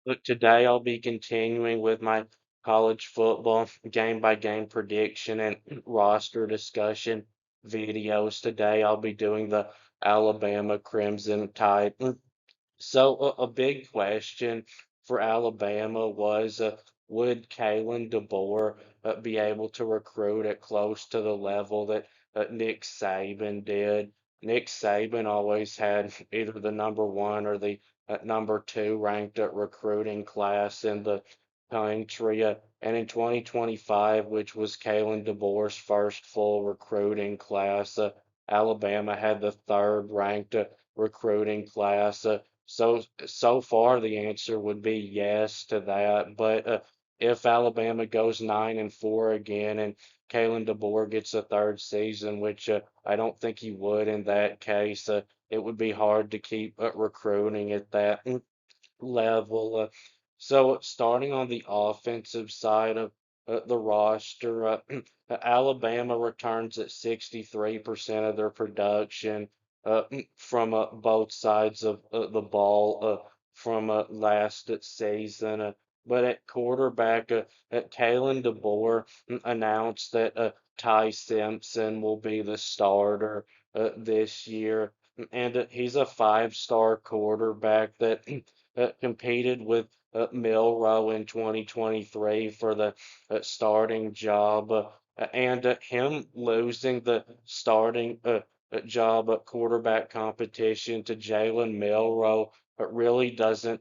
Look, today I'll be continuing with my college football game by game prediction and roster discussion videos. Today I'll be doing the Alabama Crimson Tide. So a big question for Alabama was would Kalen DeBoer be able to recruit at close to the level that Nick Saban did? Nick Saban always had either the number one or the number two ranked recruiting class in the country. And in 2025, which was Kalen DeBoer's first full recruiting class, Alabama had the third ranked recruiting class. So far, the answer would be yes to that. But if Alabama goes 9-4 again, and Kalen DeBoer gets a third season, which I don't think he would in that case, it would be hard to keep recruiting at that level. So starting on the offensive side of the roster, Alabama returns at 63% of their production from both sides of the ball from last season. But at quarterback, Kalen DeBoer announced that Ty Simpson will be the starter this year. And he's a five-star quarterback that competed with Milrow in 2023 for the starting job, and him losing the starting job at quarterback competition to Jalen Milrow really doesn't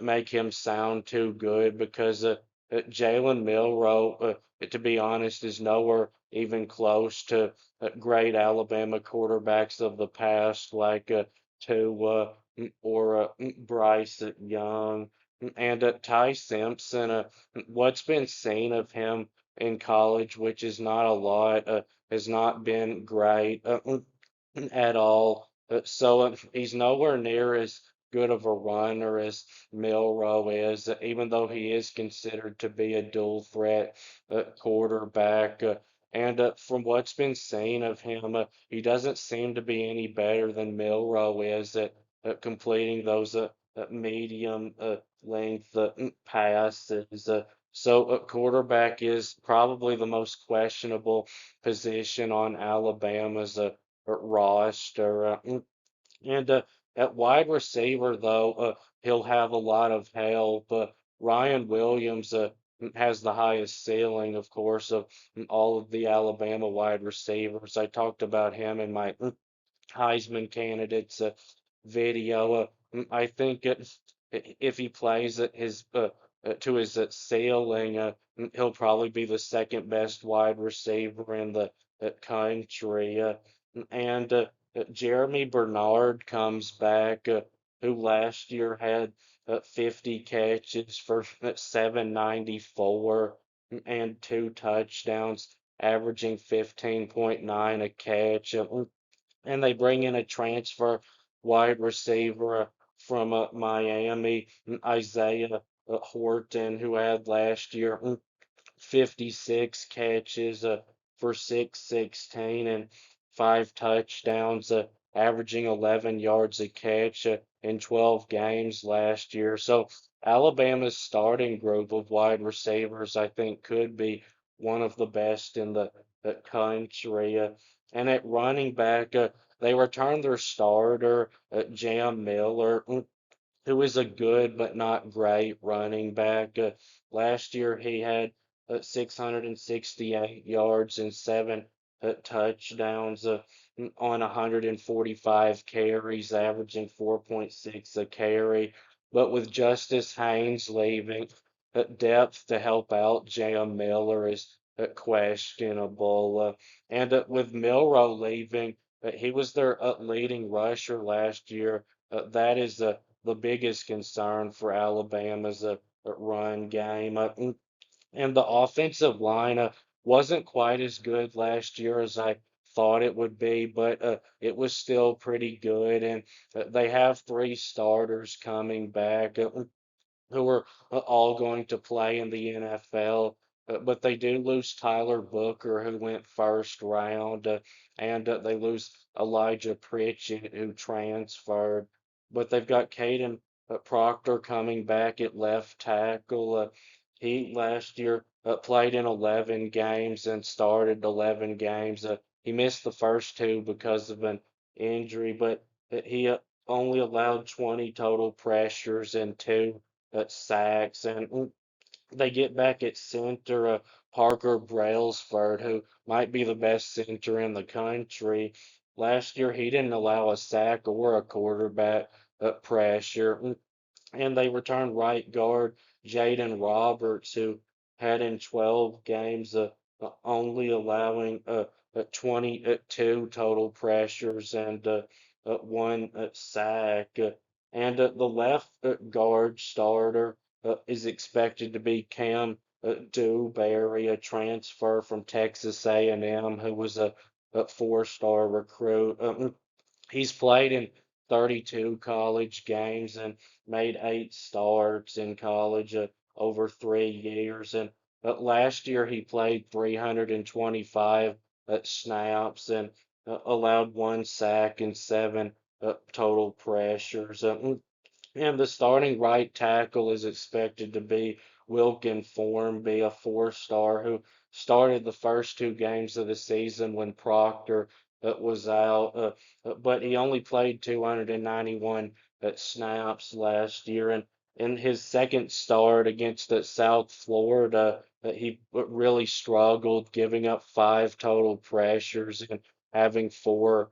make him sound too good because Jalen Milrow, to be honest, is nowhere even close to great Alabama quarterbacks of the past, like to or Bryce Young and Ty Simpson. What's been seen of him in college, which is not a lot, has not been great at all. So he's nowhere near as good of a runner as Milrow is, even though he is considered to be a dual threat quarterback. And from what's been seen of him, he doesn't seem to be any better than Milrow is at completing those medium length passes. So quarterback is probably the most questionable position on Alabama's roster. And at wide receiver, though, he'll have a lot of help. Ryan Williams has the highest ceiling, of course, of all of the Alabama wide receivers. I talked about him in my Heisman candidates video. I think if he plays at his to his ceiling, he'll probably be the second best wide receiver in the country. And Jeremy Bernard comes back, who last year had 50 catches for 794 and two touchdowns, averaging 15.9 a catch. And they bring in a transfer wide receiver from Miami, Isaiah Horton, who had last year 56 catches for 616 and five touchdowns, averaging 11 yards a catch in 12 games last year. So Alabama's starting group of wide receivers, I think, could be one of the best in the country. And at running back, they returned their starter, Jam Miller, who is a good but not great running back. Last year he had 668 yards and seven touchdowns on 145 carries, averaging 4.6 a carry. But with Justice Haynes leaving, depth to help out Jam Miller is questionable. And with Milrow leaving, he was their leading rusher last year. That is the biggest concern for Alabama's run game. And the offensive line wasn't quite as good last year as I thought it would be, but it was still pretty good. And they have three starters coming back who are all going to play in the NFL. But they do lose Tyler Booker, who went first round, and they lose Elijah Pritchett, who transferred. But they've got Caden Proctor coming back at left tackle. He last year played in 11 games and started 11 games. He missed the first two because of an injury, but he only allowed 20 total pressures and two sacks. And they get back at center, Parker Brailsford, who might be the best center in the country. Last year, he didn't allow a sack or a quarterback pressure. And they returned right guard Jaden Roberts, who had in 12 games only allowing 22 total pressures and one sack. And the left guard starter is expected to be Cam Dewberry, a transfer from Texas A&M, who was a four-star recruit. He's played in 32 college games and made eight starts in college over 3 years. And last year he played 325 snaps and allowed one sack and seven total pressures. And the starting right tackle is expected to be Wilkin Formby, a four-star who started the first two games of the season when Proctor was out. But he only played 291 snaps last year. And in his second start against South Florida, he really struggled, giving up five total pressures and having four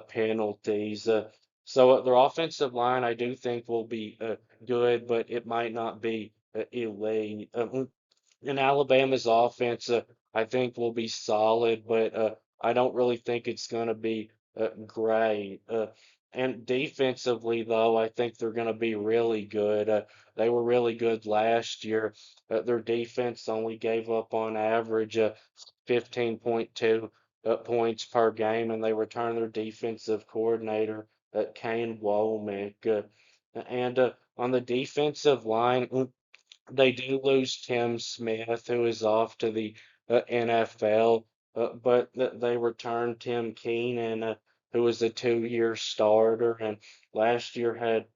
penalties. So their offensive line, I do think, will be good, but it might not be elite. And Alabama's offense, I think, will be solid, but I don't really think it's going to be great. And defensively, though, I think they're going to be really good. They were really good last year. Their defense only gave up on average 15.2 points per game, and they returned their defensive coordinator, Kane Womack. And on the defensive line, they do lose Tim Smith, who is off to the NFL, but they returned Tim Keenan, who was a 2-year starter and last year had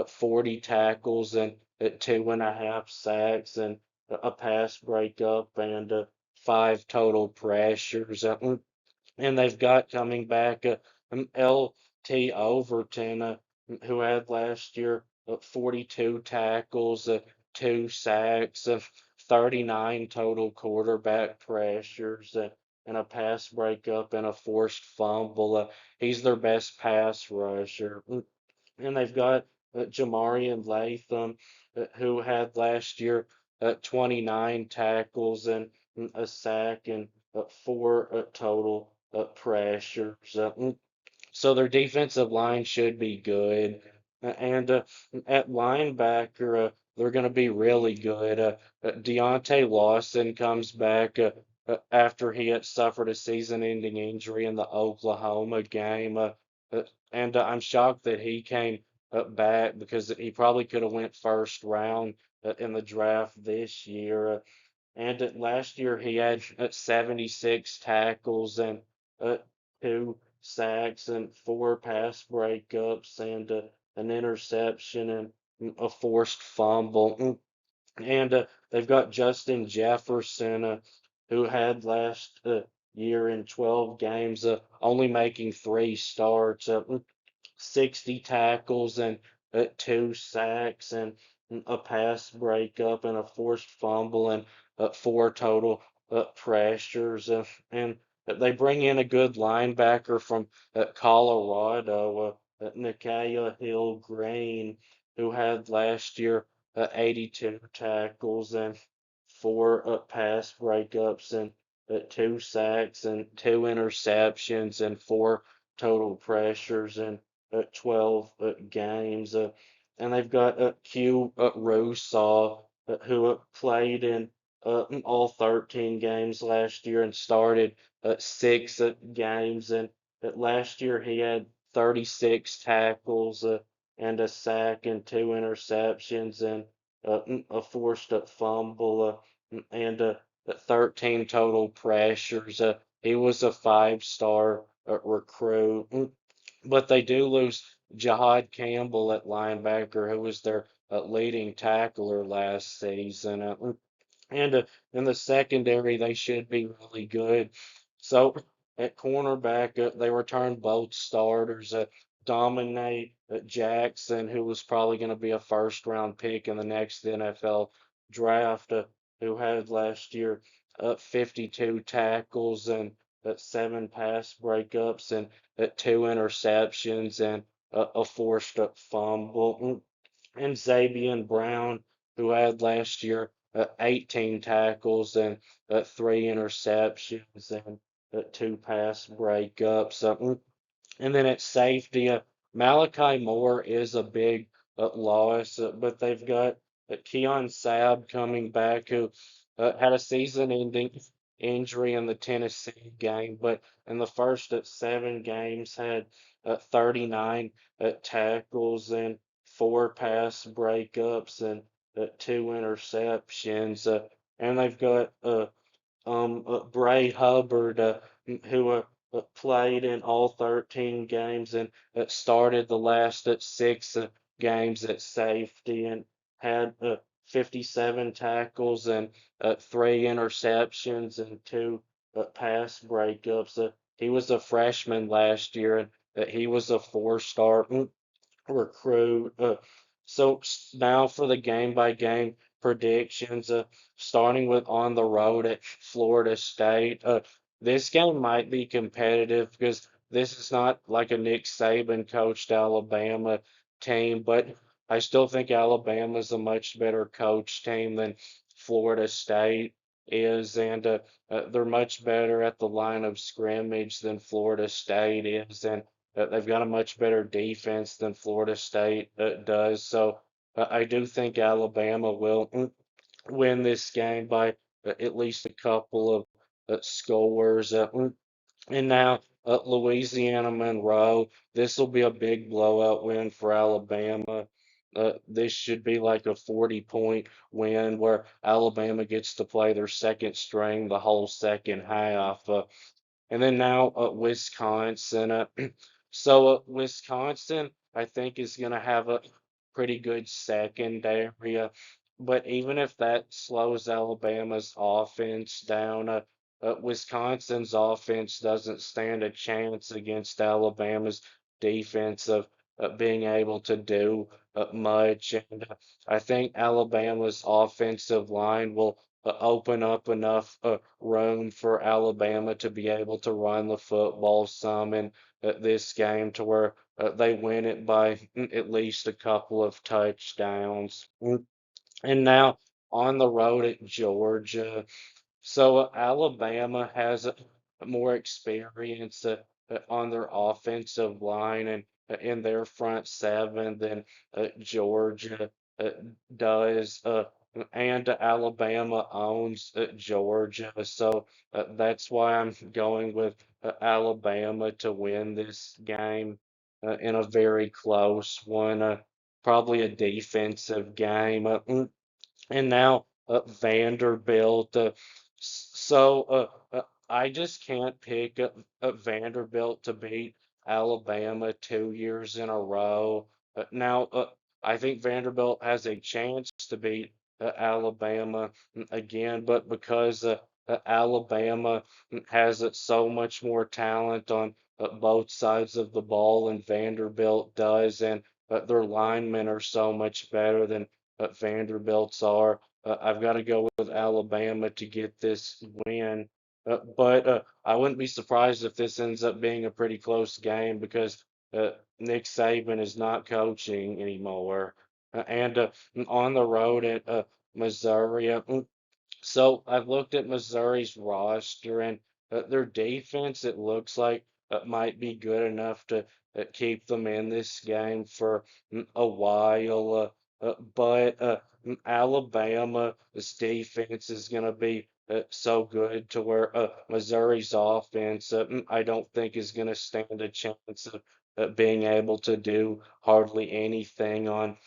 40 tackles and 2.5 sacks and a pass breakup and five total pressures. And they've got coming back L.T. Overton, who had last year 42 tackles, two sacks, 39 total quarterback pressures, and a pass breakup and a forced fumble. He's their best pass rusher. And they've got Jamarian Latham, who had last year 29 tackles and a sack and four total pressures. So their defensive line should be good. And at linebacker, they're going to be really good. Deontay Lawson comes back after he had suffered a season-ending injury in the Oklahoma game. Uh, and I'm shocked that he came back because he probably could have went first round in the draft this year. And last year he had 76 tackles and uh, two sacks and four pass breakups and an interception and a forced fumble. And they've got Justin Jefferson, who had last year in 12 games, only making three starts. 60 tackles and two sacks and a pass breakup and a forced fumble and four total pressures. And they bring in a good linebacker from Colorado, Nikhil Hill Green, who had last year 82 tackles and four pass breakups and two sacks and two interceptions and four total pressures and 12 games. And they've got Q Rusaw, who played in all 13 games last year and started six games. And last year he had 36 tackles and a sack and two interceptions and a forced fumble and 13 total pressures. He was a five-star recruit. But they do lose Jahad Campbell at linebacker, who was their leading tackler last season. And in the secondary, they should be really good. So at cornerback, they returned both starters. Dominate Jackson, who was probably going to be a first round pick in the next NFL draft, who had last year 52 tackles and seven pass breakups and two interceptions and a forced fumble. And Xavier Brown, who had last year 18 tackles and three interceptions and two pass breakups. And then at safety, Malachi Moore is a big loss, but they've got Keon Sabb coming back, who had a season-ending injury in the Tennessee game, but in the first seven games had 39 tackles and four pass breakups and two interceptions. And they've got Bray Hubbard, who played in all 13 games and started the last six games at safety and had 57 tackles and three interceptions and two pass breakups. He was a freshman last year and he was a four-star recruit. Now for the game by game predictions, starting with on the road at Florida State. This game might be competitive because this is not like a Nick Saban coached Alabama team, but I still think Alabama is a much better coach team than Florida State is, and they're much better at the line of scrimmage than Florida State is, and they've got a much better defense than Florida State does. So I do think Alabama will win this game by at least a couple of scores. And now Louisiana Monroe, this will be a big blowout win for Alabama. This should be like a 40-point win where Alabama gets to play their second string the whole second half. And then now Wisconsin. Wisconsin, I think, is going to have a pretty good secondary. But even if that slows Alabama's offense down, Wisconsin's offense doesn't stand a chance against Alabama's defense of being able to do much. And I think Alabama's offensive line will open up enough room for Alabama to be able to run the football some in this game to where they win it by at least a couple of touchdowns. And now on the road at Georgia. Alabama has more experience on their offensive line and in their front seven than Georgia uh, does. And Alabama owns Georgia. That's why I'm going with Alabama to win this game in a very close one. Probably a defensive game. And now Vanderbilt. I just can't pick Vanderbilt to beat Alabama 2 years in a row. I think Vanderbilt has a chance to beat Alabama again, but because Alabama has so much more talent on both sides of the ball and Vanderbilt does, and their linemen are so much better than Vanderbilt's are. I've got to go with Alabama to get this win. But I wouldn't be surprised if this ends up being a pretty close game because Nick Saban is not coaching anymore. And on the road at Missouri, I've looked at Missouri's roster and their defense, it looks like might be good enough to keep them in this game for a while. But Alabama's defense is going to be so good to where Missouri's offense, I don't think is going to stand a chance of being able to do hardly anything on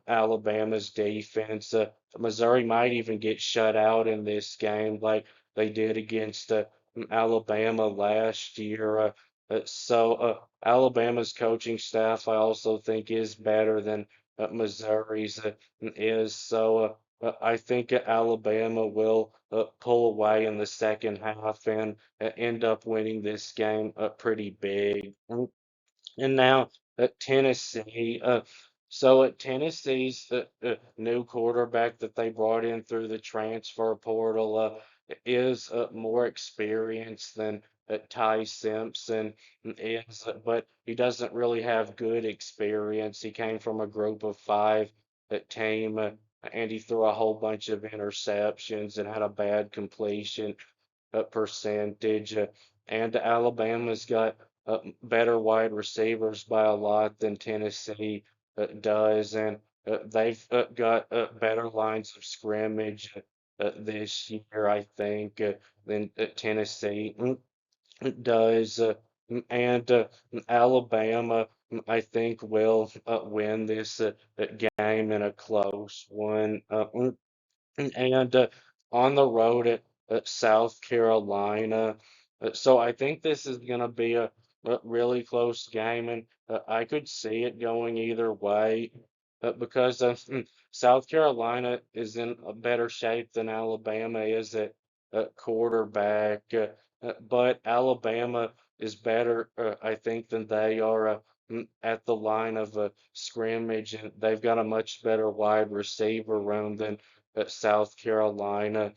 Alabama's defense. Missouri might even get shut out in this game like they did against Alabama last year. Alabama's coaching staff, I also think, is better than Missouri's is. So I think Alabama will pull away in the second half and end up winning this game pretty big. And now at Tennessee, so at Tennessee's new quarterback that they brought in through the transfer portal is more experienced than Ty Simpson is, but he doesn't really have good experience. He came from a group of five team, and he threw a whole bunch of interceptions and had a bad completion percentage. And Alabama's got better wide receivers by a lot than Tennessee does, and they've got better lines of scrimmage this year, I think, than Tennessee does. And Alabama, I think, will win this game in a close one. And on the road at South Carolina. So I think this is going to be a really close game, and I could see it going either way because South Carolina is in a better shape than Alabama is at quarterback, but Alabama is better, I think, than they are at the line of scrimmage, and they've got a much better wide receiver room than that South Carolina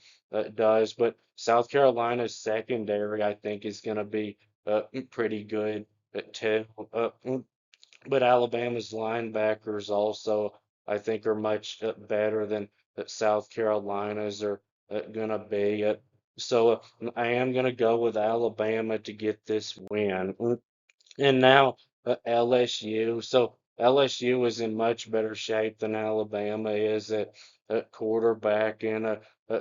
does. But South Carolina's secondary, I think, is going to be pretty good too. But Alabama's linebackers also, I think, are much better than South Carolina's are going to be. So I am going to go with Alabama to get this win. And now LSU. So LSU is in much better shape than Alabama is at quarterback, and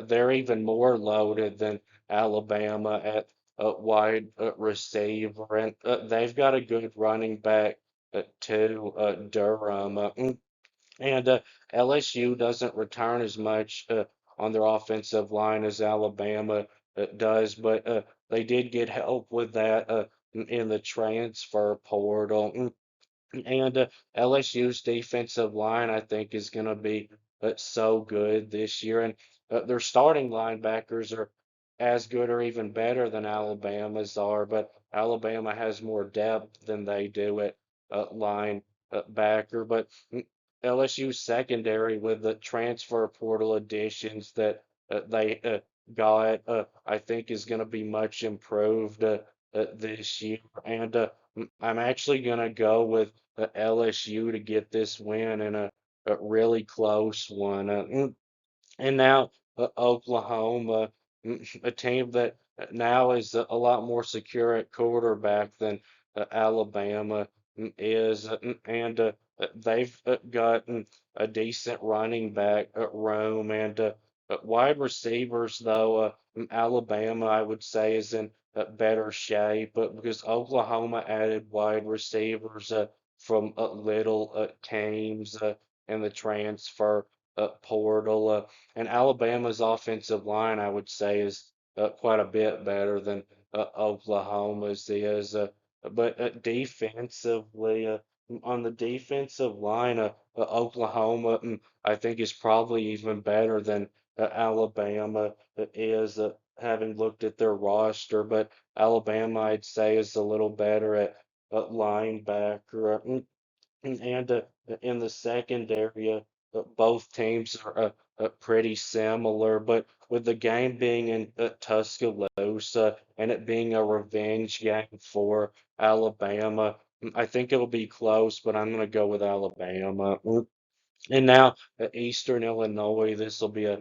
they're even more loaded than Alabama at wide receiver, and they've got a good running back too, Durham. And LSU doesn't return as much on their offensive line as Alabama does, but they did get help with that in the transfer portal. And LSU's defensive line, I think, is going to be so good this year. And their starting linebackers are as good or even better than Alabama's are, but Alabama has more depth than they do at linebacker. But LSU's secondary with the transfer portal additions that they got, I think, is going to be much improved this year. And I'm actually going to go with LSU to get this win in a really close one. And now Oklahoma, a team that now is a lot more secure at quarterback than Alabama is, and they've gotten a decent running back room and wide receivers, though Alabama, I would say, is in better shape, because Oklahoma added wide receivers from little teams in the transfer portal. And Alabama's offensive line, I would say, is quite a bit better than Oklahoma's is. But defensively, on the defensive line, Oklahoma, I think, is probably even better than Alabama is, having looked at their roster. But Alabama, I'd say, is a little better at linebacker. And in the secondary, both teams are pretty similar, but with the game being in Tuscaloosa and it being a revenge game for Alabama, I think it'll be close, but I'm going to go with Alabama. And now Eastern Illinois, this will be a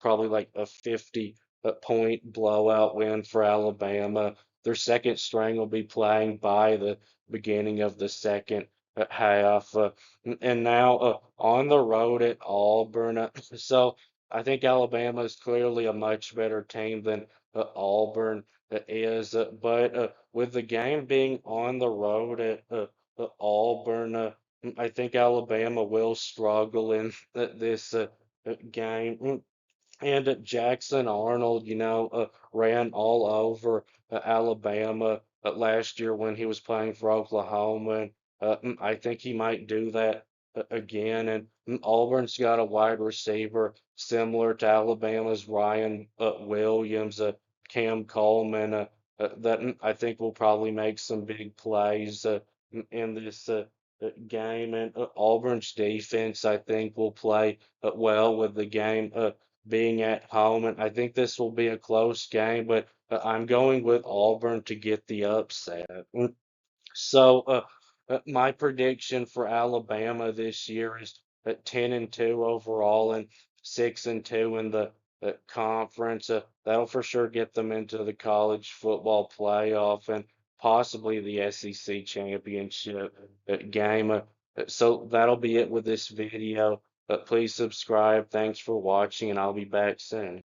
probably like a 50 point blowout win for Alabama. Their second string will be playing by the beginning of the second half. And now on the road at Auburn. So I think Alabama is clearly a much better team than Auburn is. But with the game being on the road at Auburn, I think Alabama will struggle in this game. And Jackson Arnold, ran all over Alabama last year when he was playing for Oklahoma. And I think he might do that again, and Auburn's got a wide receiver similar to Alabama's Ryan Williams, Cam Coleman, that I think will probably make some big plays in this game, and Auburn's defense I think will play well with the game being at home, and I think this will be a close game, but I'm going with Auburn to get the upset. So, my prediction for Alabama this year is 10-2 overall and 6-2 in the conference. That'll for sure get them into the college football playoff and possibly the SEC championship game. So that'll be it with this video. Please subscribe. Thanks for watching, and I'll be back soon.